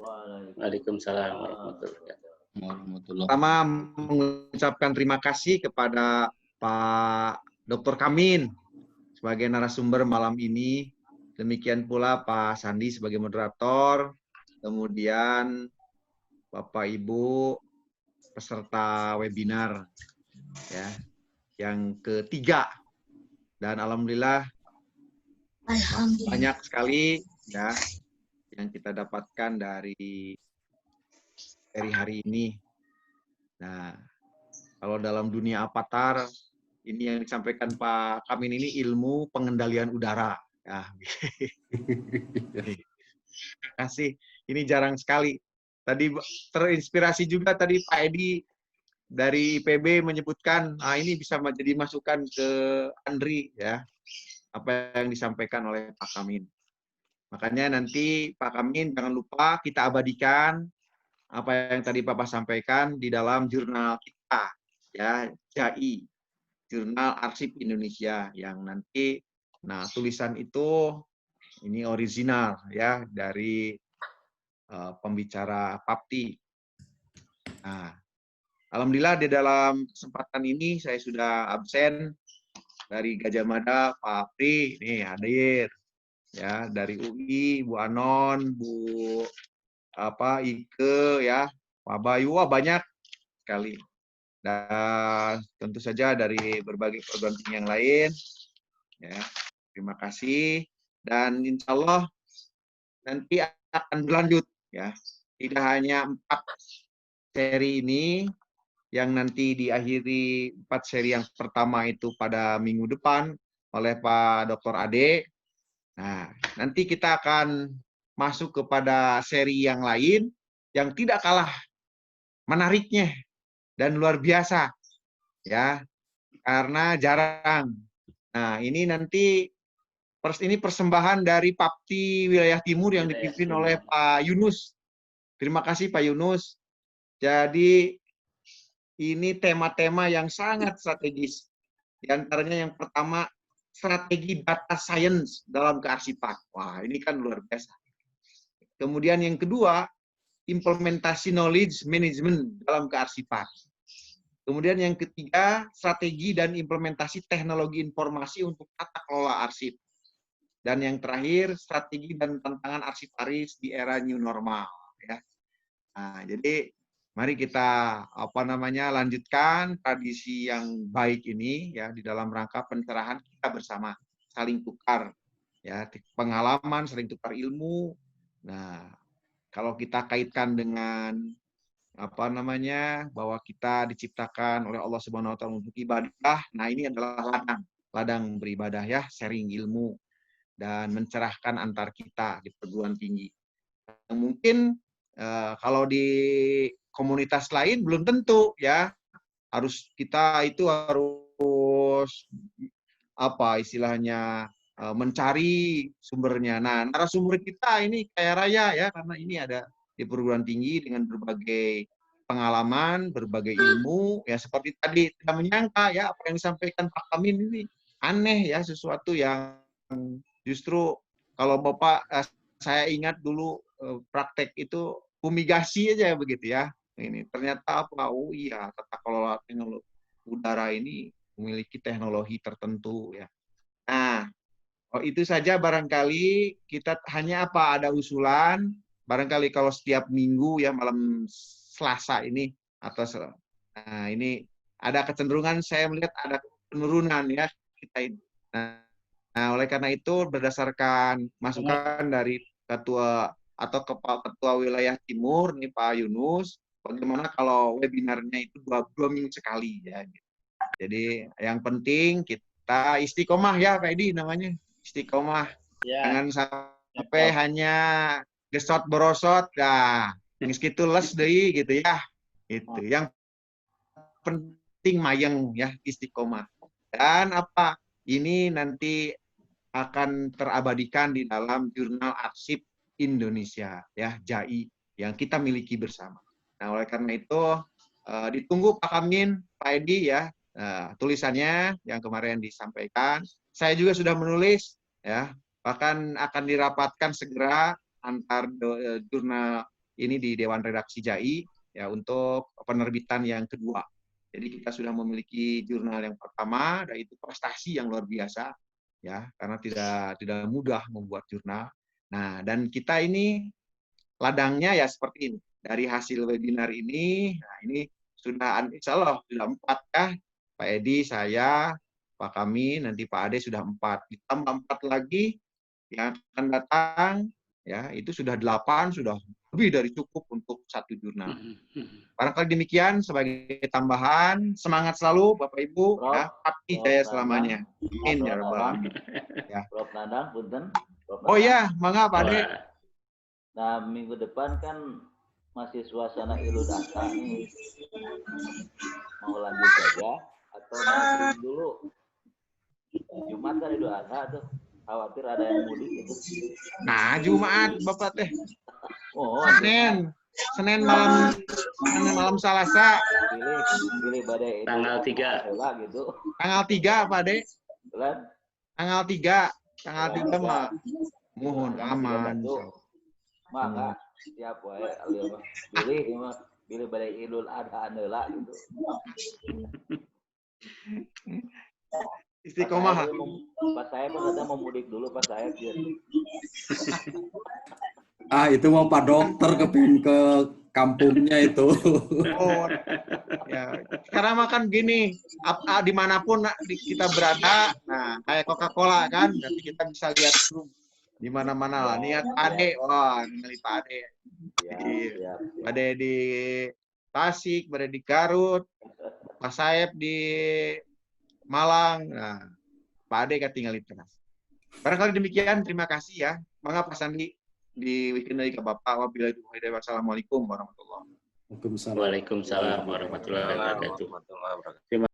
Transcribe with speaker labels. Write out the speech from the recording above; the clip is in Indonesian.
Speaker 1: Waalaikumsalam warahmatullahi wabarakatuh.
Speaker 2: Pertama mengucapkan terima kasih kepada Pak Dr. Kamin sebagai narasumber malam ini. Demikian pula Pak Sandi sebagai moderator. Kemudian Bapak Ibu peserta webinar ya yang ketiga. Dan alhamdulillah banyak sekali ya yang kita dapatkan dari hari ini. Nah, kalau dalam dunia avatar, ini yang disampaikan Pak Kamin ini ilmu pengendalian udara. Ya. Terima kasih. Ini jarang sekali. Tadi terinspirasi juga tadi Pak Edi dari IPB menyebutkan, ini bisa menjadi masukan ke Andri ya, apa yang disampaikan oleh Pak Kamin. Makanya nanti Pak Kamin jangan lupa kita abadikan apa yang tadi Bapak sampaikan di dalam jurnal kita, ya, JAI, Jurnal Arsip Indonesia, yang nanti, nah tulisan itu ini original ya dari pembicara PAPTI. Nah, alhamdulillah di dalam kesempatan ini saya sudah absen dari Gajah Mada, Pak Apri, nih hadir, ya dari UI, Bu Anon, Bu Ike ya, Pak Bayu, banyak sekali. Dan tentu saja dari berbagai program yang lain. Ya, terima kasih. Dan insya Allah nanti akan berlanjut ya. Tidak hanya 4 seri ini yang nanti diakhiri 4 seri yang pertama itu pada minggu depan oleh Pak Dr. Ade. Nah, nanti kita akan masuk kepada seri yang lain yang tidak kalah menariknya dan luar biasa ya, karena jarang. Nah, ini nanti ini persembahan dari PAPTI Wilayah Timur yang dipimpin oleh Pak Yunus. Terima kasih Pak Yunus. Jadi ini tema-tema yang sangat strategis. Di antaranya yang pertama, strategi data science dalam kearsipan. Wah, ini kan luar biasa. Kemudian yang kedua, implementasi knowledge management dalam kearsipan. Kemudian yang ketiga, strategi dan implementasi teknologi informasi untuk tata kelola arsip. Dan yang terakhir, strategi dan tantangan arsiparis di era new normal. Ya. Nah, jadi mari kita lanjutkan tradisi yang baik ini ya di dalam rangka pencerahan kita bersama, saling tukar ya pengalaman, saling tukar ilmu. Nah, kalau kita kaitkan dengan bahwa kita diciptakan oleh Allah Subhanahu wa taala untuk ibadah. Nah, ini adalah ladang beribadah ya, sharing ilmu dan mencerahkan antar kita di perguruan tinggi. Mungkin kalau di komunitas lain belum tentu ya, kita itu harus istilahnya mencari sumbernya. Nah, narasumber kita ini kaya raya ya, karena ini ada di perguruan tinggi dengan berbagai pengalaman, berbagai ilmu, ya seperti tadi tidak menyangka ya apa yang disampaikan Pak Kamin ini aneh ya, sesuatu yang justru kalau Bapak saya ingat dulu praktek itu fumigasi aja begitu ya. Ini ternyata oh iya, tata kelola teknologi udara ini memiliki teknologi tertentu ya. Nah, itu saja barangkali kita hanya ada usulan, barangkali kalau setiap minggu ya malam Selasa ini atau ini ada kecenderungan saya melihat ada penurunan ya kita ini. Nah, oleh karena itu berdasarkan masukan dari ketua atau kepala ketua wilayah timur nih Pak Yunus, bagaimana kalau webinarnya itu dua minggu sekali ya. Jadi yang penting kita istiqomah ya Pak Edi namanya. Istiqomah. Ya. Jangan sampai hanya gesot borosot. Nah, gitu les deui gitu ya. Itu. Yang penting mayeng ya istiqomah. Dan ini nanti akan terabadikan di dalam Jurnal Arsip Indonesia ya, JAI yang kita miliki bersama. Nah, oleh karena itu ditunggu Pak Kamin, Pak Edi ya. Tulisannya yang kemarin disampaikan. Saya juga sudah menulis, ya, bahkan akan dirapatkan segera antar jurnal ini di Dewan Redaksi JAI ya untuk penerbitan yang kedua. Jadi kita sudah memiliki jurnal yang pertama, dan itu prestasi yang luar biasa ya, karena tidak mudah membuat jurnal. Nah, dan kita ini ladangnya ya seperti ini. Dari hasil webinar ini, nah ini sudah insya Allah sudah 4 ya. Pak Edi, saya, Pak Kami, nanti Pak Ade sudah 4. Ditambah 4 lagi yang akan datang, ya itu sudah 8, sudah lebih dari cukup untuk satu jurnal. Barangkali demikian sebagai tambahan. Semangat selalu Bapak Ibu,
Speaker 3: Prof,
Speaker 2: ya, tapi jaya selamanya. Amin ya rabbal alamin. Ya.
Speaker 3: Prof Nadang, punten.
Speaker 2: Oh iya, mangga Pak Ade.
Speaker 3: Nah, minggu depan kan masih suasana Idul Adha nih. Mau lanjut saja atau mau dulu? Jumat kan Idul Adha tuh. Khawatir ada yang mudik gitu.
Speaker 2: Nah, Jumat Bapak teh.
Speaker 3: Oh,
Speaker 2: Senin malam Selasa.
Speaker 3: Pilih badai
Speaker 1: Tanggal 3.
Speaker 3: Gitu.
Speaker 2: Tanggal 3 Pak Ade.
Speaker 3: Bulan?
Speaker 2: Tanggal 3. Tanggal 3 mah. Mohon aman.
Speaker 3: Maka siap wae pilih badai Idul Adha heula gitu.
Speaker 2: Istiqomah.
Speaker 3: Pas saya pun ada mau mudik dulu pas saya biar.
Speaker 4: Itu mau Pak Dokter kepingin ke kampungnya itu.
Speaker 2: Oh, ya. Sekarang makan gini, dimanapun kita berada, nah kayak Coca-Cola kan, nanti kita bisa lihat di mana-mana lah. Niat Ade, wah, ini Pak Ade. Pak Ade di Tasik, Pak Ade di Garut, Pak Saeb di Malang, nah Pak Ade kan tinggal di Teras. Barangkali demikian, terima kasih ya. Mangga Pak Sandi di weekend dari ke Bapak. Wassalamualaikum warahmatullahi wabarakatuh.
Speaker 1: Waalaikumsalam warahmatullahi wabarakatuh.